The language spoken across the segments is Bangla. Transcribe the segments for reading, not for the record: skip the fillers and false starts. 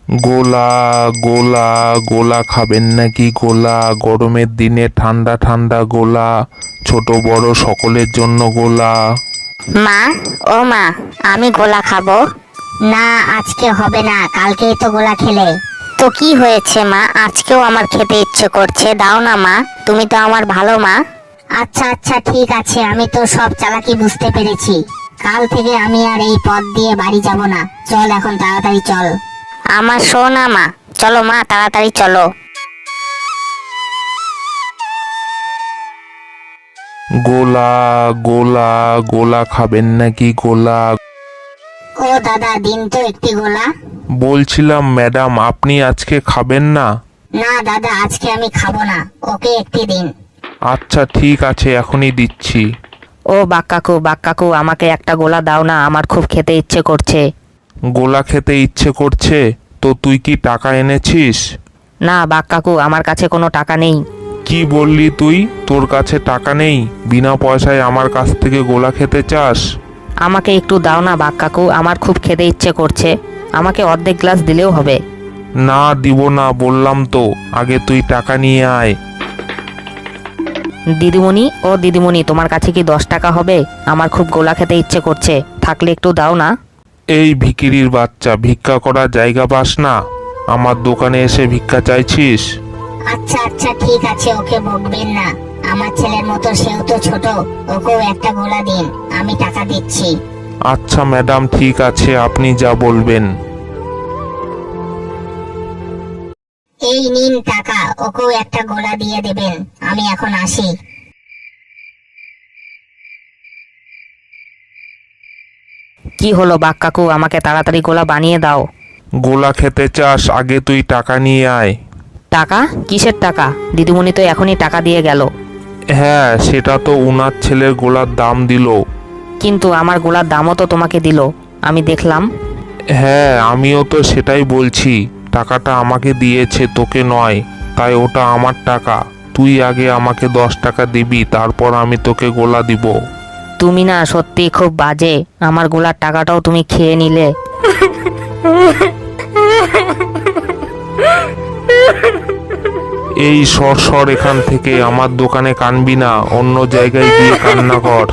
গোলা গোলা গোলা খাবেন নাকি গোলা? গরমের দিনে ঠান্ডা ঠান্ডা গোলা, ছোট বড় সকলের জন্য গোলা। মা, ও মা, আমি গোলা খাবো। না, আজকে হবে না, কালকেই তো গোলা খেলে। তো কি হয়েছে মা, আজকেও আমার খেতে ইচ্ছে করছে, দাও না মা, তুমি তো আমার ভালো মা। আচ্ছা আচ্ছা ঠিক আছে, আমি তো সব চালাকি বুঝতে পেরেছি। কাল থেকে আমি আর এই পথ দিয়ে বাড়ি যাব না। চল এখন তাড়াতাড়ি চল। আমার সোনা মা, চলো মা, তাড়াতাড়ি চলো। গোলা গোলা গোলা খাবেন নাকি গোলা? ও দাদা, দিন তো একটি গোলা। বলছিলাম ম্যাডাম, আপনি আজকে খাবেন না? না দাদা, আজকে আমি খাবো না, ওকে একটি দিন। আচ্ছা ঠিক আছে, এখনই দিচ্ছি। ও বাক্কাকু, আমাকে একটা গোলা দাও না, আমার খুব খেতে ইচ্ছে করছে। গোলা খেতে ইচ্ছে করছে? তো তুই কি টাকা এনেছিস? না বাক্কাকু, আমার কাছে কোনো টাকা নেই। কি বললি তুই? তোর কাছে টাকা নেই? বিনা পয়সায় আমার কাছ থেকে গোলা খেতে চাস? আমাকে একটু দাও না বাক্কাকু, আমার খুব খেতে ইচ্ছে করছে। আমাকে অর্ধেক গ্লাস দিলেও হবে। না দিব না বললাম তো, আগে তুই টাকা নিয়ে আয়। দিদিমণি, ও দিদিমণি, তোমার কাছে কি 10 টাকা হবে? আমার খুব গোলা খেতে ইচ্ছে করছে, থাকলে একটু দাও না। এই ভিখিরির বাচ্চা, ভিক্ষা করার জায়গা পাস না? আমার দোকানে এসে ভিক্ষা চাইছিস? আচ্ছা আচ্ছা ঠিক আছে, ওকে বকবেন না। আমার ছেলের মতো, সেও তো ছোট, ওকেও একটা গোলা দিন, আমি টাকা দিচ্ছি। আচ্ছা ম্যাডাম, ঠিক আছে, আপনি যা বলবেন। এই নিন টাকা, ওকেও একটা গোলা দিয়ে দেবেন। আমি এখন আসি। কি হলো বাক্কাকু, আমাকে তাড়াতাড়ি গোলা বানিয়ে দাও। গোলা খেতে চাস? আগে তুই টাকা নিয়ে আয়। টাকা? কিসের টাকা? দিদিমণি তো এখনই টাকা দিয়ে গেল। হ্যাঁ, সেটা তো উনার ছেলের গোলার দাম দিল। কিন্তু আমার গোলার দামও তো তোমাকে দিল, আমি দেখলাম। হ্যাঁ, আমিও তো সেটাই বলছি, টাকাটা আমাকে দিয়েছে, তোকে নয়। তাই ওটা আমার টাকা। তুই আগে আমাকে 10 টাকা দিবি, তারপর আমি তোকে গোলা দিব। তুমি না সত্যি খুব বাজে, আমার গোলার টাকাটাও তুমি খেয়ে নিলে। এই সর সর এখান থেকে, আমার দোকানে কানবি না, অন্য জায়গায় গিয়ে কান্না কর।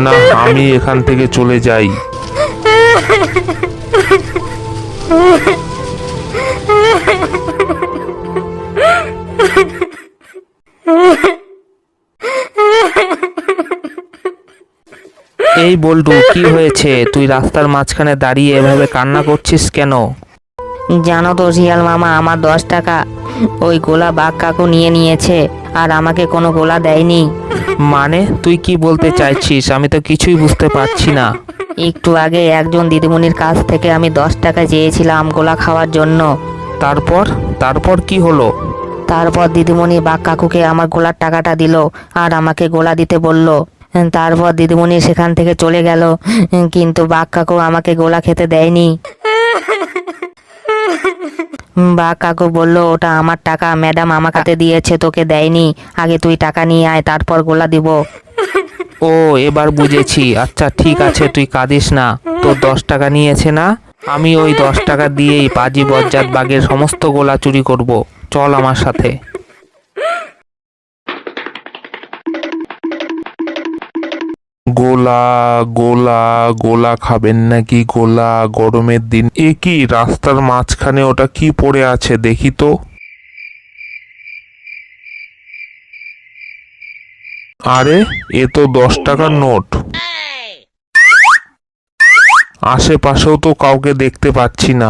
না, আমি এখান থেকে চলে যাই। এই বল্টু, কি হয়েছে? তুই রাস্তার মাঝখানে দাঁড়িয়ে এভাবে কান্না করছিস কেন? জানো তো শিয়াল মামা, আমার 10 টাকা ওই গোলা বাঘ কাকু নিয়ে নিয়েছে, আর আমাকে কোনো গোলা দেয়নি। মানে তুই কি বলতে চাইছিস? আমি তো কিছুই বুঝতে পারছি না। একটু আগে একজন দিদিমণির কাছ থেকে আমি 10 টাকা চেয়েছিলাম গোলা খাওয়ার জন্য। তারপর? তারপর কি হলো? তারপর দিদিমণি বাঘ কাকুকে আমার গোলার টাকাটা দিল, আর আমাকে গোলা দিতে বলল। তারপর দিদিমণি সেখান থেকে চলে গেল, কিন্তু বাঘ কাকু আমাকে গোলা খেতে দেয়নি। বাঘ কাকু বলল, ওটা আমার টাকা, ম্যাডাম আমাকে হাতে দিয়েছে, তোকে দেয়নি। আগে তুই টাকা নিয়ে আয়, তারপর গোলা দিব। ও, এবার বুঝেছি। আচ্ছা ঠিক আছে, তুই কাঁদিস না। তোর 10 টাকা নিয়েছে না? আমি ওই 10 টাকা দিয়েই পাজি বজ্জাত বাঘের সমস্ত গোলা চুরি করব। চল আমার সাথে। গোলা গোলা গোলা খাবেন নাকি গোলা? গরমের দিন। এ কি, রাস্তার মাঝখানে ওটা কি পড়ে আছে দেখি তো। আরে, এ তো 10 টাকার নোট। আশেপাশেও তো কাউকে দেখতে পাচ্ছি না।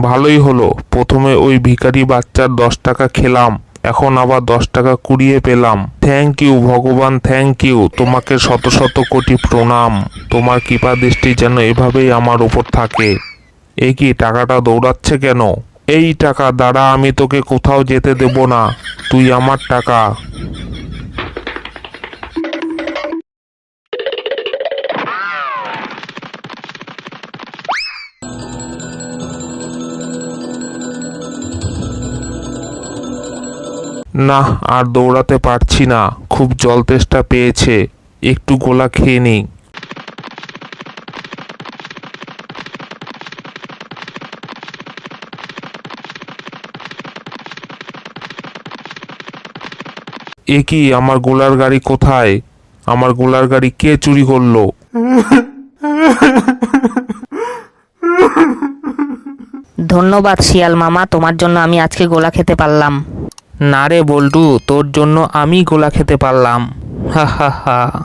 ভালোই হলো, প্রথমে ওই ভিখারি বাচ্চার 10 টাকা খেলাম, এখন আবার 10 টাকা কুড়িয়ে পেলাম। থ্যাংক ইউ ভগবান, থ্যাংক ইউ। তোমাকে শত শত কোটি প্রণাম। তোমার কৃপা দৃষ্টি যেন এভাবেই আমার উপর থাকে। এ কি, টাকাটা দৌড়াচ্ছে কেন? এই টাকা দ্বারা আমি তোকে কোথাও যেতে দেব না, তুই আমার টাকা। না, আর দৌড়াতে পারছি না, খুব জল তেষ্টা পেয়েছে, একটু গোলা খেয়ে নিই। এ কি, আমার গোলার গাড়ি কোথায়? আমার গোলার গাড়ি কে চুরি করলো? ধন্যবাদ শিয়াল মামা, তোমার জন্য আমি আজকে গোলা খেতে পারলাম। না রে বল্টু, তোর জন্য আমি গোলা খেতে পারলাম। হা হা হা।